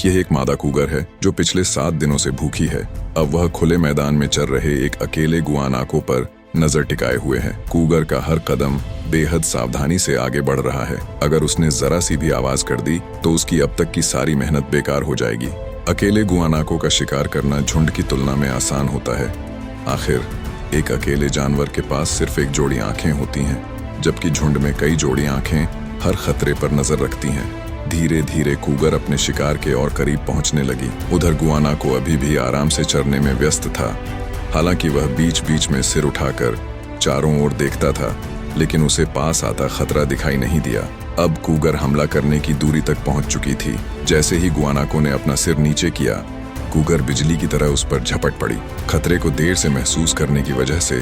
यह एक मादा कूगर है जो पिछले 7 दिनों से भूखी है। अब वह खुले मैदान में चल रहे एक अकेले गुआनाको पर नजर टिकाए हुए है। कूगर का हर कदम बेहद सावधानी से आगे बढ़ रहा है। अगर उसने जरा सी भी आवाज कर दी तो उसकी अब तक की सारी मेहनत बेकार हो जाएगी। अकेले गुआनाको का शिकार करना झुंड की तुलना में आसान होता है। आखिर एक अकेले जानवर के पास सिर्फ एक जोड़ी आंखें होती हैं, जबकि झुंड में कई जोड़ी आंखें हर खतरे पर नजर रखती हैं। धीरे धीरे कूगर अपने शिकार के और करीब पहुंचने लगी। उधर गुआनाको अभी भी आराम से चरने में व्यस्त था। हालांकि वह बीच बीच में सिर उठाकर चारों ओर देखता था, लेकिन उसे पास आता खतरा दिखाई नहीं दिया। अब कूगर हमला करने की दूरी तक पहुंच चुकी थी। जैसे ही गुआनाको ने अपना सिर नीचे किया, कूगर बिजली की तरह उस पर झपट पड़ी। खतरे को देर से महसूस करने की वजह से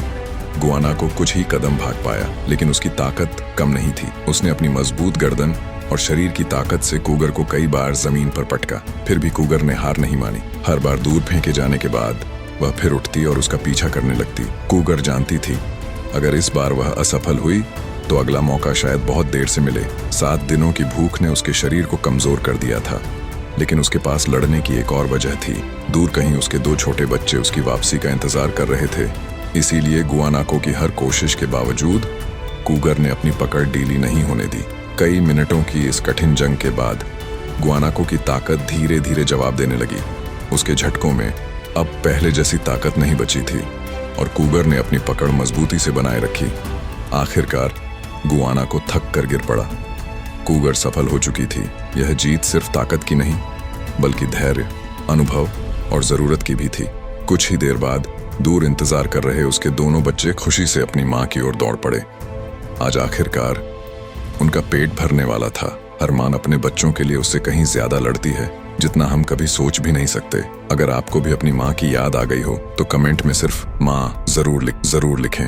गुआनाको कुछ ही कदम भाग पाया, लेकिन उसकी ताकत कम नहीं थी। उसने अपनी मजबूत गर्दन और शरीर की ताकत से कूगर को कई बार जमीन पर पटका। फिर भी कूगर ने हार नहीं मानी। हर बार दूर फेंके जाने के बाद वह फिर उठती और उसका पीछा करने लगती। कूगर जानती थी अगर इस बार वह असफल हुई तो अगला मौका शायद बहुत देर से मिले। 7 दिनों की भूख ने उसके शरीर को कमजोर कर दिया था, लेकिन उसके पास लड़ने की एक और वजह थी। दूर कहीं उसके 2 छोटे बच्चे उसकी वापसी का इंतजार कर रहे थे। इसीलिए गुआनाको की हर कोशिश के बावजूद कूगर ने अपनी पकड़ ढीली नहीं होने दी। कई मिनटों की इस कठिन जंग के बाद गुआनाको की ताकत धीरे धीरे जवाब देने लगी। उसके झटकों में अब पहले जैसी ताकत नहीं बची थी और कूगर ने अपनी पकड़ मजबूती से बनाए रखी। आखिरकार गुआनाको थक कर गिर पड़ा। कूगर सफल हो चुकी थी। यह जीत सिर्फ ताकत की नहीं, बल्कि धैर्य, अनुभव और जरूरत की भी थी। कुछ ही देर बाद दूर इंतजार कर रहे उसके दोनों बच्चे खुशी से अपनी मां की ओर दौड़ पड़े। आज आखिरकार उनका पेट भरने वाला था। अरमान अपने बच्चों के लिए उससे कहीं ज्यादा लड़ती है, जितना हम कभी सोच भी नहीं सकते। अगर आपको भी अपनी माँ की याद आ गई हो तो कमेंट में सिर्फ माँ जरूर लिखें।